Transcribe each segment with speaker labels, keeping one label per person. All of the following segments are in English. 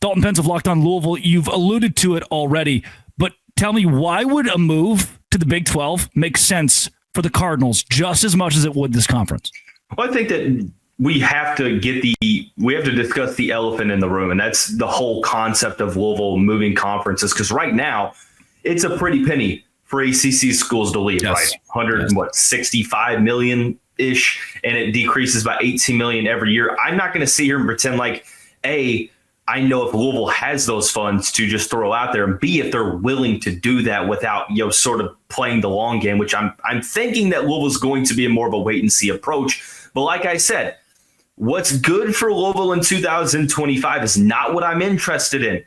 Speaker 1: Dalton Pence of Locked On Louisville. You've alluded to it already, but tell me, why would a move to the Big 12 make sense for the Cardinals just as much as it would this conference?
Speaker 2: Well, I think that we have to discuss the elephant in the room, and that's the whole concept of Louisville moving conferences. Because right now, it's a pretty penny for ACC schools to leave, right? 165 million ish, and it decreases by 18 million every year. I'm not going to sit here and pretend like I know if Louisville has those funds to just throw out there, and B, if they're willing to do that without, sort of playing the long game, which I'm thinking that Louisville's going to be more of a wait and see approach. But like I said, what's good for Louisville in 2025 is not what I'm interested in.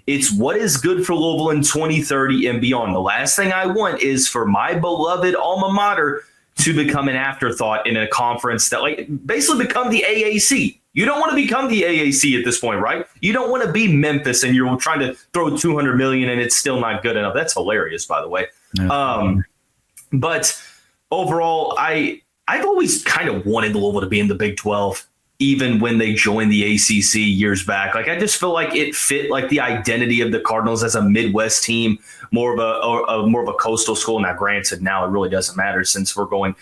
Speaker 2: It's what is good for Louisville in 2030 and beyond. The last thing I want is for my beloved alma mater to become an afterthought in a conference that basically become the AAC. You don't want to become the AAC at this point, right? You don't want to be Memphis and you're trying to throw $200 million and it's still not good enough. That's hilarious, by the way. Yeah. But overall, I've always kind of wanted Louisville to be in the Big 12, even when they joined the ACC years back. I just feel like it fit the identity of the Cardinals as a Midwest team, more of a coastal school. Now, granted, now it really doesn't matter since we're going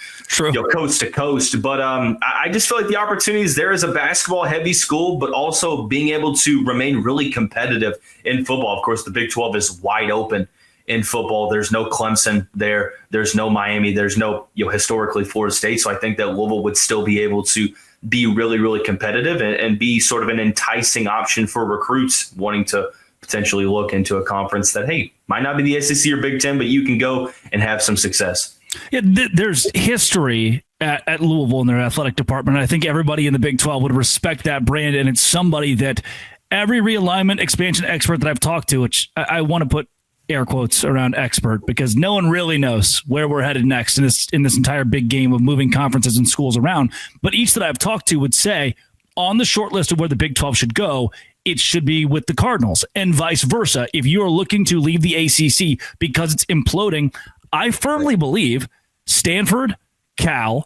Speaker 2: coast to coast. But I just feel like the opportunity is there as a basketball heavy school, but also being able to remain really competitive in football. Of course, the Big 12 is wide open in football. There's no Clemson there. There's no Miami. There's no historically Florida State. So I think that Louisville would still be able to be really, really competitive and be sort of an enticing option for recruits wanting to potentially look into a conference that, hey, might not be the SEC or Big Ten, but you can go and have some success.
Speaker 1: Yeah, there's history at Louisville in their athletic department. I think everybody in the Big 12 would respect that brand, and it's somebody that every realignment expansion expert that I've talked to, which I want to put air quotes around expert, because no one really knows where we're headed next in this entire big game of moving conferences and schools around. But each that I've talked to would say on the short list of where the Big 12 should go, it should be with the Cardinals, and vice versa. If you are looking to leave the ACC because it's imploding, I firmly believe Stanford, Cal,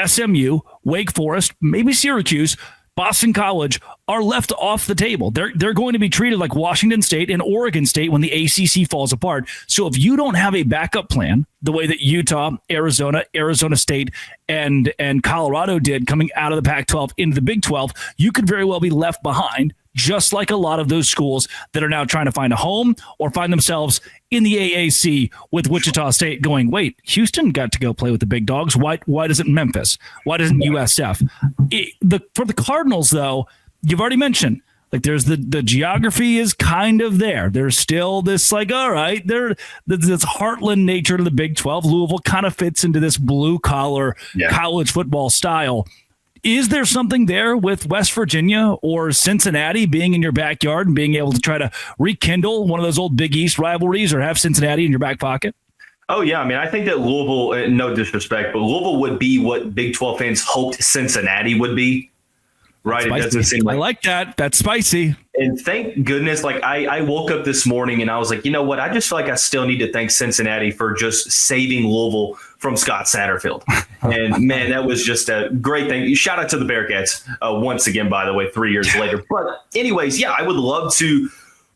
Speaker 1: SMU, Wake Forest, maybe Syracuse, Boston College are left off the table. They're going to be treated like Washington State and Oregon State when the ACC falls apart. So if you don't have a backup plan, the way that Utah, Arizona State, and Colorado did coming out of the Pac-12 into the Big 12, you could very well be left behind, just like a lot of those schools that are now trying to find a home or find themselves in the AAC, with Wichita State going, wait, Houston got to go play with the big dogs. Why doesn't Memphis? Why doesn't USF? For the Cardinals, though, you've already mentioned, there's the geography is kind of there. There's still this all right, this heartland nature to the Big 12. Louisville kind of fits into this blue collar college football style. Is there something there with West Virginia or Cincinnati being in your backyard and being able to try to rekindle one of those old Big East rivalries, or have Cincinnati in your back pocket?
Speaker 2: Oh, yeah. I mean, I think that Louisville, no disrespect, but Louisville would be what Big 12 fans hoped Cincinnati would be. Right. It doesn't seem like.
Speaker 1: I like that. That's spicy.
Speaker 2: And thank goodness, I woke up this morning and I was like, you know what? I just feel like I still need to thank Cincinnati for just saving Louisville from Scott Satterfield. And man, that was just a great thing. Shout out to the Bearcats once again, by the way, 3 years later. But anyways, I would love to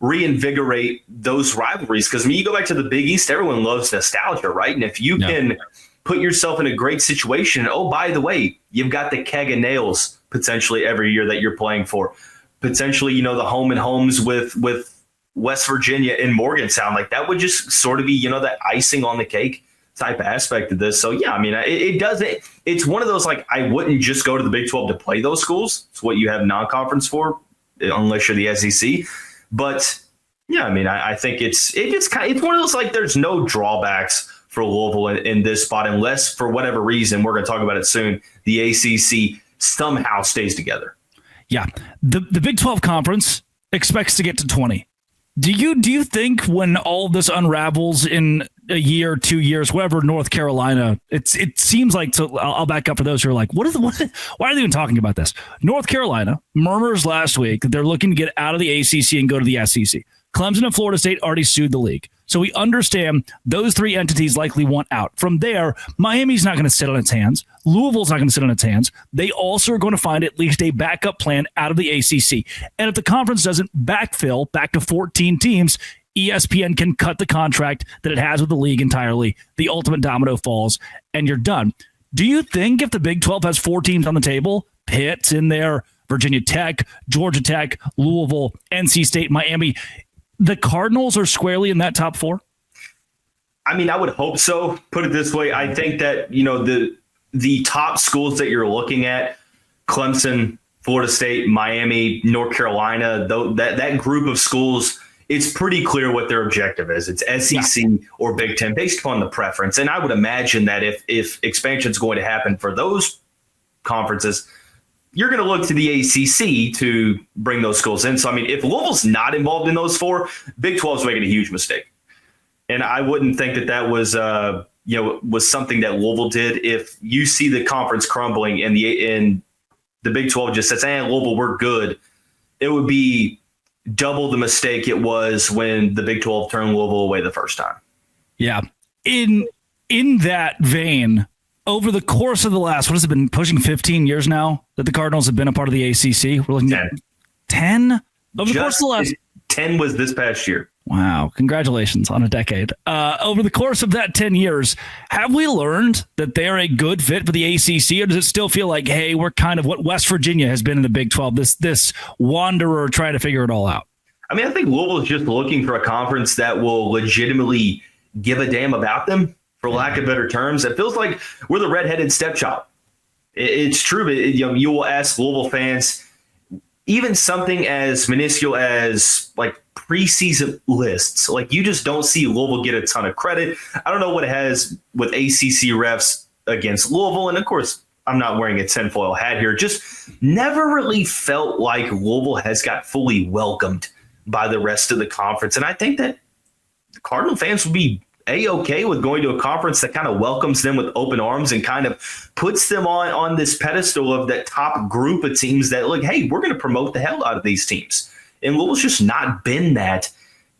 Speaker 2: reinvigorate those rivalries, because you go back to the Big East, everyone loves nostalgia, right? And if you can put yourself in a great situation, oh, by the way, you've got the keg of nails potentially every year that you're playing for. Potentially, the home and homes with West Virginia and Morgantown, that would just sort of be, that icing on the cake type aspect of this. So, I mean, it doesn't. It's one of those, I wouldn't just go to the Big 12 to play those schools. It's what you have non-conference for, unless you're the SEC. But, I mean, I think it's one of those, there's no drawbacks for Louisville in this spot, unless for whatever reason, we're going to talk about it soon, the ACC somehow stays together.
Speaker 1: Yeah. The Big 12 conference expects to get to 20. Do you think when all this unravels in a year, 2 years, whatever, North Carolina, it seems like, so I'll back up for those who are like, why are they even talking about this? North Carolina, murmurs last week that they're looking to get out of the ACC and go to the SEC. Clemson and Florida State already sued the league. So we understand those three entities likely want out. From there, Miami's not going to sit on its hands. Louisville's not going to sit on its hands. They also are going to find at least a backup plan out of the ACC. And if the conference doesn't backfill back to 14 teams, ESPN can cut the contract that it has with the league entirely. The ultimate domino falls, and you're done. Do you think if the Big 12 has 4 teams on the table, Pitt's in there, Virginia Tech, Georgia Tech, Louisville, NC State, Miami, the Cardinals are squarely in that top 4?
Speaker 2: I mean, I would hope so. Put it this way. I think that, you know, the top schools that you're looking at, Clemson, Florida State, Miami, North Carolina, that group of schools, it's pretty clear what their objective is. It's SEC or Big Ten based upon the preference. And I would imagine that if expansion is going to happen for those conferences, you're going to look to the ACC to bring those schools in. So, I mean, if Louisville's not involved in those 4, Big 12 is making a huge mistake. And I wouldn't think that was, was something that Louisville did. If you see the conference crumbling and the Big 12 just says, Louisville, we're good, it would be double the mistake it was when the Big 12 turned Louisville away the first time.
Speaker 1: Yeah. In that vein, over the course of the last, what has it been, pushing 15 years now that the Cardinals have been a part of the ACC? We're looking at 10? Over the course of the last
Speaker 2: 10 was this past year.
Speaker 1: Wow. Congratulations on a decade. Over the course of that 10 years, have we learned that they're a good fit for the ACC, or does it still feel like, hey, we're kind of what West Virginia has been in the Big 12, this wanderer trying to figure it all out?
Speaker 2: I mean, I think Louisville is just looking for a conference that will legitimately give a damn about them, for lack of better terms. It feels like we're the redheaded stepchild. It's true, but you will ask Louisville fans, even something as minuscule as like preseason lists, like you just don't see Louisville get a ton of credit. I don't know what it has with ACC refs against Louisville. And of course, I'm not wearing a tinfoil hat here. Just never really felt like Louisville has got fully welcomed by the rest of the conference. And I think that the Cardinal fans would be A-okay with going to a conference that kind of welcomes them with open arms and kind of puts them on this pedestal of that top group of teams that, look, hey, we're going to promote the hell out of these teams. And Louisville's just not been that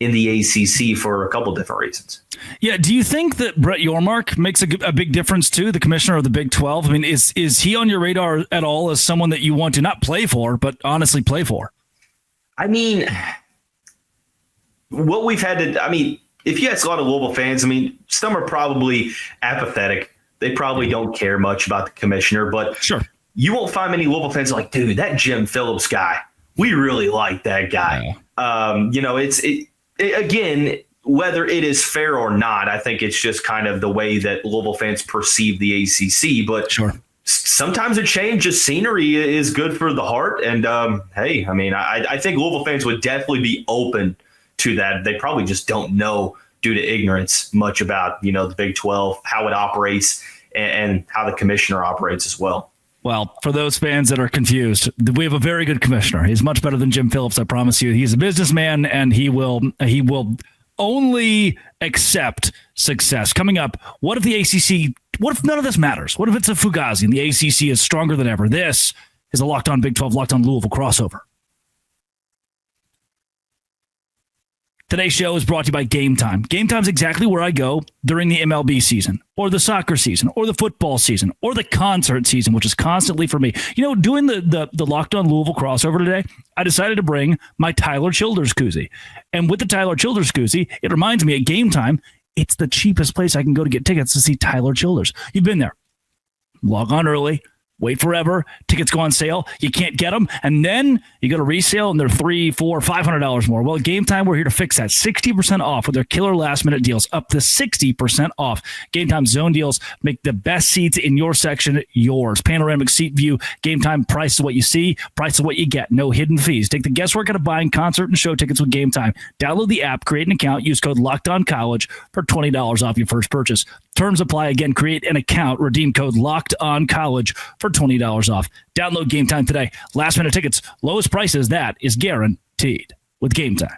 Speaker 2: in the ACC for a couple different reasons.
Speaker 1: Yeah. Do you think that Brett Yormark makes a big difference too, the commissioner of the Big 12? I mean, is he on your radar at all as someone that you want to not play for, but honestly play for?
Speaker 2: I mean, what we've had to, if you ask a lot of Louisville fans, some are probably apathetic. They probably don't care much about the commissioner, but
Speaker 1: sure,
Speaker 2: you won't find many Louisville fans like, dude, that Jim Phillips guy, we really like that guy. Yeah. Again, whether it is fair or not, I think it's just kind of the way that Louisville fans perceive the ACC. But
Speaker 1: sure,
Speaker 2: sometimes a change of scenery is good for the heart. And I think Louisville fans would definitely be open to that. They probably just don't know, due to ignorance, much about the Big 12, how it operates, and how the commissioner operates as well.
Speaker 1: Well, for those fans that are confused, we have a very good commissioner. He's much better than Jim Phillips, I promise you. He's a businessman, and he will only accept success. Coming up, what if the ACC, what if none of this matters? What if it's a Fugazi and the ACC is stronger than ever? This is a Locked On Big 12, Locked On Louisville crossover. Today's show is brought to you by Game Time. Game Time is exactly where I go during the MLB season, or the soccer season, or the football season, or the concert season, which is constantly for me. Doing the Locked On Louisville crossover today, I decided to bring my Tyler Childers koozie. And with the Tyler Childers koozie, it reminds me at Game Time, it's the cheapest place I can go to get tickets to see Tyler Childers. You've been there. Log on early. Wait forever. Tickets go on sale. You can't get them. And then you go to resale and they're $300, $400, $500 more. Well, at Game Time, we're here to fix that. 60% off with their killer last minute deals, up to 60% off. Game Time zone deals make the best seats in your section yours. Panoramic seat view. Game Time, price is what you see, price is what you get. No hidden fees. Take the guesswork out of buying concert and show tickets with Game Time. Download the app, create an account, use code LOCKEDONCollege for $20 off your first purchase. Terms apply. Again, create an account, redeem code LOCKEDONCollege for $20 off. Download Game Time today. Last minute tickets, lowest prices, that is guaranteed with Game Time.